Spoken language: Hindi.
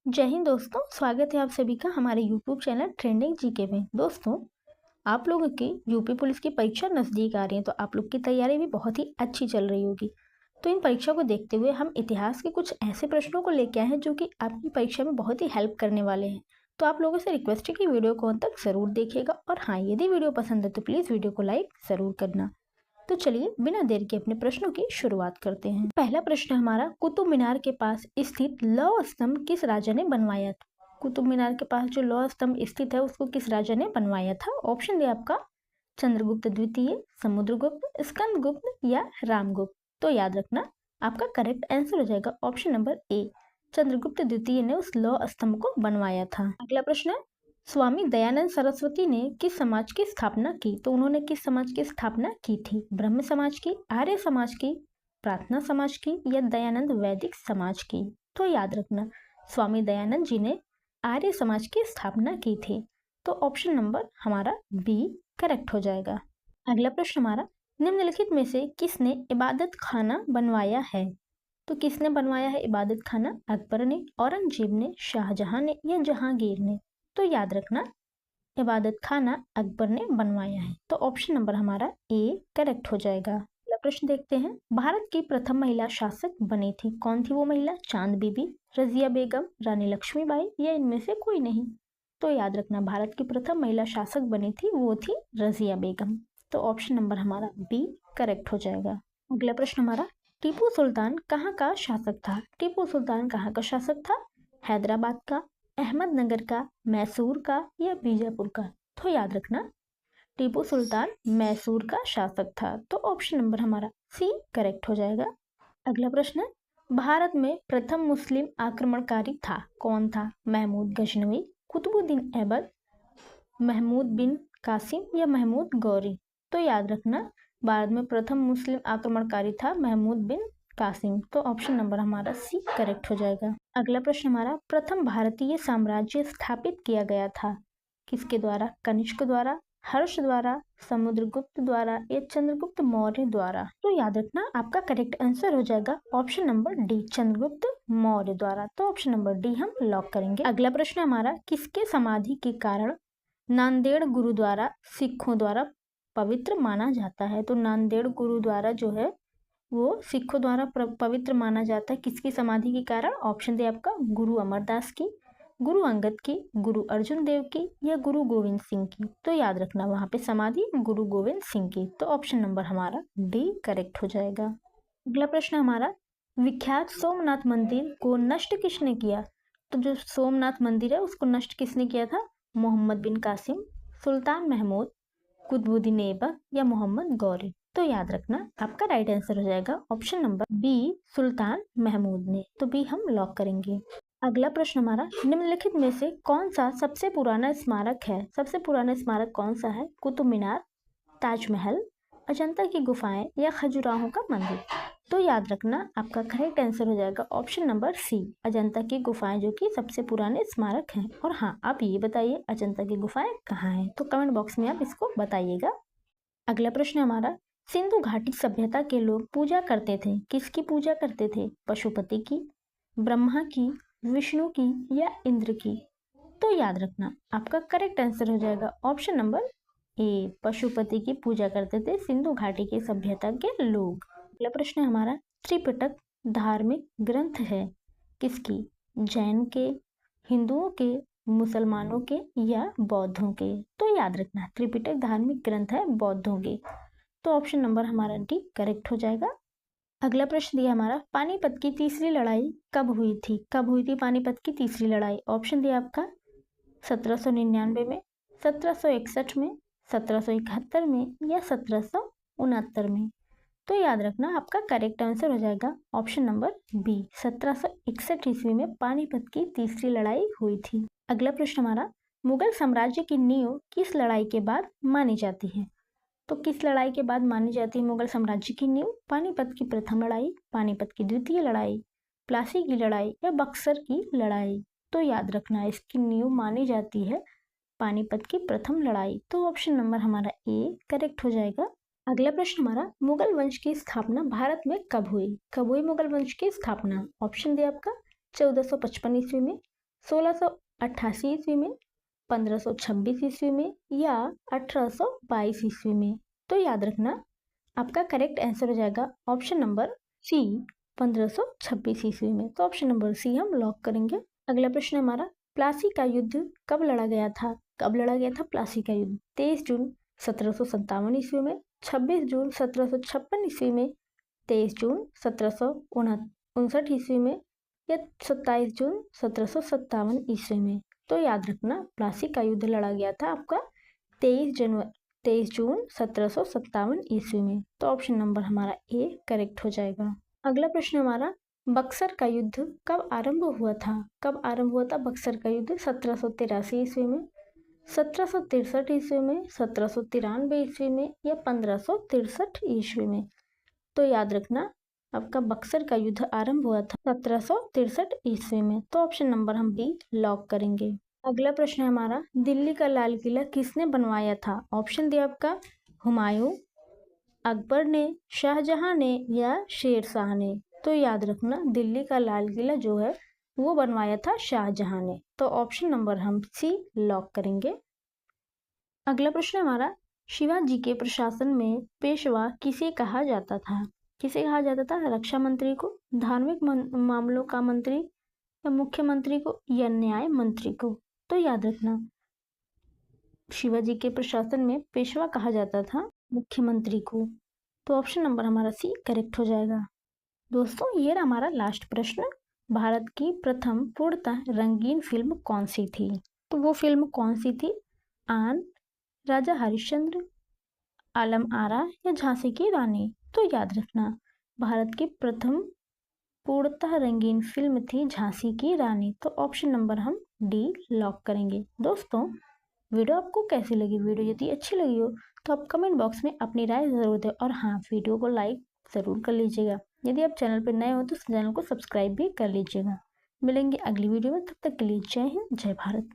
जय हिंद दोस्तों, स्वागत है आप सभी का हमारे यूट्यूब चैनल ट्रेंडिंग जीके में। दोस्तों, आप लोगों की यूपी पुलिस की परीक्षा नज़दीक आ रही है, तो आप लोग की तैयारी भी बहुत ही अच्छी चल रही होगी। तो इन परीक्षा को देखते हुए हम इतिहास के कुछ ऐसे प्रश्नों को लेके आए हैं जो कि आपकी परीक्षा में बहुत ही हेल्प करने वाले हैं। तो आप लोगों से रिक्वेस्ट है कि वीडियो को अंत तक ज़रूर देखिएगा, और हाँ, यदि वीडियो पसंद है तो प्लीज़ वीडियो को लाइक ज़रूर करना। तो चलिए बिना देर के अपने प्रश्नों की शुरुआत करते हैं। पहला प्रश्न हमारा, कुतुब मीनार के पास स्थित लौह स्तंभ किस राजा ने बनवाया था? कुतुब मीनार के पास जो लौह स्तंभ स्थित है उसको किस राजा ने बनवाया था? ऑप्शन दे आपका चंद्रगुप्त द्वितीय, समुद्रगुप्त, स्कंदगुप्त या रामगुप्त। तो याद रखना, आपका करेक्ट आंसर हो जाएगा ऑप्शन नंबर ए, चंद्रगुप्त द्वितीय ने उस लौह स्तंभ को बनवाया था। अगला प्रश्न है, स्वामी दयानंद सरस्वती ने किस समाज की स्थापना की? तो उन्होंने किस समाज की स्थापना की थी? ब्रह्म समाज की, आर्य समाज की, प्रार्थना समाज की या दयानंद वैदिक समाज की? तो याद रखना, स्वामी दयानंद जी ने आर्य समाज की स्थापना की थी। तो ऑप्शन नंबर हमारा बी करेक्ट हो जाएगा। अगला प्रश्न हमारा, निम्नलिखित में से किसने इबादत खाना बनवाया है? तो किसने बनवाया है इबादत खाना? अकबर ने, औरंगजेब ने, शाहजहां ने या जहांगीर ने? तो याद रखना, इबादत खाना अकबर ने बनवाया है। तो ऑप्शन नंबर हमारा ए करेक्ट हो जाएगा। अगला प्रश्न देखते हैं, भारत की प्रथम महिला शासक बनी थी, कौन थी वो महिला? चांद बीबी, रजिया बेगम, रानी लक्ष्मीबाई या इनमें से कोई नहीं? तो याद रखना, भारत की प्रथम महिला शासक बनी थी वो थी रजिया बेगम। तो ऑप्शन नंबर हमारा बी करेक्ट हो जाएगा। अगला प्रश्न हमारा, टीपू सुल्तान कहाँ का शासक था? टीपू सुल्तान कहाँ का शासक था? हैदराबाद का, अहमदनगर का, मैसूर का या बीजापुर का? तो याद रखना, टीपू सुल्तान मैसूर का शासक था। तो ऑप्शन नंबर हमारा सी करेक्ट हो जाएगा। अगला प्रश्न है, भारत में प्रथम मुस्लिम आक्रमणकारी था, कौन था? महमूद गजनवी, कुतुबुद्दीन ऐबक, महमूद बिन कासिम या महमूद गौरी? तो याद रखना, भारत में प्रथम मुस्लिम आक्रमणकारी था महमूद बिन कासिम। तो ऑप्शन नंबर हमारा सी करेक्ट हो जाएगा। अगला प्रश्न हमारा, प्रथम भारतीय साम्राज्य स्थापित किया गया था, किसके द्वारा? कनिष्क द्वारा, हर्ष द्वारा, समुद्रगुप्त द्वारा या चंद्रगुप्त मौर्य द्वारा? तो याद रखना, आपका करेक्ट आंसर हो जाएगा option number D, Chandragupta Maurya द्वारा। तो ऑप्शन नंबर डी हम लॉक करेंगे। अगला प्रश्न हमारा, किसके समाधि के कारण नांदेड़ गुरुद्वारा सिखों द्वारा पवित्र माना जाता है? तो नांदेड़ गुरुद्वारा जो है वो सिखों द्वारा पवित्र माना जाता है, किसकी समाधि के कारण? ऑप्शन दे आपका गुरु अमरदास की, गुरु अंगद की, गुरु अर्जुन देव की या गुरु गोविंद सिंह की? तो याद रखना, वहां पे समाधि गुरु गोविंद सिंह की। तो ऑप्शन नंबर हमारा डी करेक्ट हो जाएगा। अगला प्रश्न हमारा, विख्यात सोमनाथ मंदिर को नष्ट किसने किया? तो जो सोमनाथ मंदिर है उसको नष्ट किसने किया था? मोहम्मद बिन कासिम, सुल्तान महमूद, कुतुबुद्दीन ऐबक या मोहम्मद गौरी? तो याद रखना, आपका राइट आंसर हो जाएगा ऑप्शन नंबर बी, सुल्तान महमूद ने। तो बी हम लॉक करेंगे। अगला प्रश्न हमारा, निम्नलिखित में से कौन सा सबसे पुराना स्मारक है? सबसे पुराना स्मारक कौन सा है? कुतुब मीनार, ताजमहल, अजंता की गुफाएं या खजुराहो का मंदिर? तो याद रखना, आपका करेक्ट आंसर हो जाएगा ऑप्शन नंबर सी, अजंता की गुफाएं, जो कि सबसे पुराने स्मारक हैं। और हाँ, आप ये बताइए अजंता की गुफाएं कहाँ हैं? तो कमेंट बॉक्स में आप इसको बताइएगा। अगला प्रश्न हमारा, सिंधु घाटी सभ्यता के लोग पूजा करते थे, किसकी पूजा करते थे? पशुपति की, ब्रह्मा की, विष्णु की या इंद्र की? तो याद रखना, आपका करेक्ट आंसर हो जाएगा ऑप्शन नंबर ए, पशुपति की पूजा करते थे सिंधु घाटी की सभ्यता के लोग। अगला प्रश्न हमारा, त्रिपिटक धार्मिक ग्रंथ है किसकी? जैन के, हिंदुओं के, मुसलमानों के या बौद्धों के? तो याद रखना, त्रिपिटक धार्मिक ग्रंथ है बौद्धों के। तो ऑप्शन नंबर हमारा डी करेक्ट हो जाएगा। अगला प्रश्न दिया हमारा, पानीपत की तीसरी लड़ाई कब हुई थी? कब हुई थी पानीपत की तीसरी लड़ाई? ऑप्शन दिया आपका 1799 में, 1761 में, 1771 में या 1769 में? तो याद रखना, आपका करेक्ट आंसर हो जाएगा ऑप्शन नंबर बी, 1761 ईस्वी में पानीपत की तीसरी लड़ाई हुई थी। अगला प्रश्न हमारा, मुगल साम्राज्य की नींव किस लड़ाई के बाद मानी जाती है? तो किस लड़ाई के बाद मानी जाती है मुगल साम्राज्य की नींव? पानीपत की प्रथम लड़ाई, पानीपत की द्वितीय लड़ाई, प्लासी की लड़ाई या बक्सर की लड़ाई? तो याद रखना, इसकी नींव मानी जाती है पानीपत की प्रथम लड़ाई। तो ऑप्शन नंबर हमारा ए करेक्ट हो जाएगा। अगला प्रश्न हमारा, मुगल वंश की स्थापना भारत में कब हुई? कब हुई मुगल वंश की स्थापना? ऑप्शन दे आपका 1455 ईस्वी में, 1688 ईस्वी में, 1526 ईस्वी में या 1822 ईस्वी में? तो याद रखना आपका करेक्ट आंसर हो जाएगा ऑप्शन नंबर सी, 1526 ईस्वी में। तो ऑप्शन नंबर सी हम लॉक करेंगे। अगला प्रश्न हमारा, प्लासी का युद्ध कब लड़ा गया था? कब लड़ा गया था प्लासी का युद्ध? 23 जून 1757 ईस्वी में, 26 जून 1756 ईस्वी में, 23 जून 1759 ईस्वी में या 27 जून 1757 ईस्वी में? तो याद रखना प्लासी का युद्ध लड़ा गया था आपका 23 जून 1757 ईस्वी में। तो ऑप्शन नंबर हमारा ए करेक्ट हो जाएगा। अगला प्रश्न हमारा, बक्सर का युद्ध कब आरंभ हुआ था? कब आरंभ हुआ था बक्सर का युद्ध? 1783 ईस्वी में, 1763 ईस्वी में, 1793 ईस्वी में या 1563 ईस्वी में? तो याद रखना आपका बक्सर का युद्ध आरंभ हुआ था 1763 ईस्वी में। तो ऑप्शन नंबर हम बी लॉक करेंगे। अगला प्रश्न है हमारा, दिल्ली का लाल किला किसने बनवाया था? ऑप्शन दिया आपका, हुमायूं, अकबर ने, शाहजहां ने या शेर शाह ने? तो याद रखना दिल्ली का लाल किला जो है वो बनवाया था शाहजहां ने। तो ऑप्शन नंबर हम सी लॉक करेंगे। अगला प्रश्न हमारा, शिवाजी के प्रशासन में पेशवा किसे कहा जाता था? किसे कहा जाता था? रक्षा मंत्री को, धार्मिक मामलों का मंत्री या मुख्यमंत्री को या न्याय मंत्री को? तो याद रखना शिवाजी के प्रशासन में पेशवा कहा जाता था मुख्यमंत्री को। तो ऑप्शन नंबर हमारा सी करेक्ट हो जाएगा। दोस्तों ये रहा हमारा लास्ट प्रश्न, भारत की प्रथम पूर्णतः रंगीन फिल्म कौन सी थी? तो वो फिल्म कौन सी थी? आन, राजा हरिश्चंद्र, आलम आरा या झांसी की रानी? तो याद रखना भारत की प्रथम पूर्णतः रंगीन फिल्म थी झांसी की रानी। तो ऑप्शन नंबर हम डी लॉक करेंगे। दोस्तों वीडियो आपको कैसी लगी? वीडियो यदि अच्छी लगी हो तो आप कमेंट बॉक्स में अपनी राय जरूर दें और हाँ वीडियो को लाइक ज़रूर कर लीजिएगा। यदि आप चैनल पर नए हो तो चैनल को सब्सक्राइब भी कर लीजिएगा। मिलेंगे अगली वीडियो में, तब तक के लिए जय हिंद, जय भारत।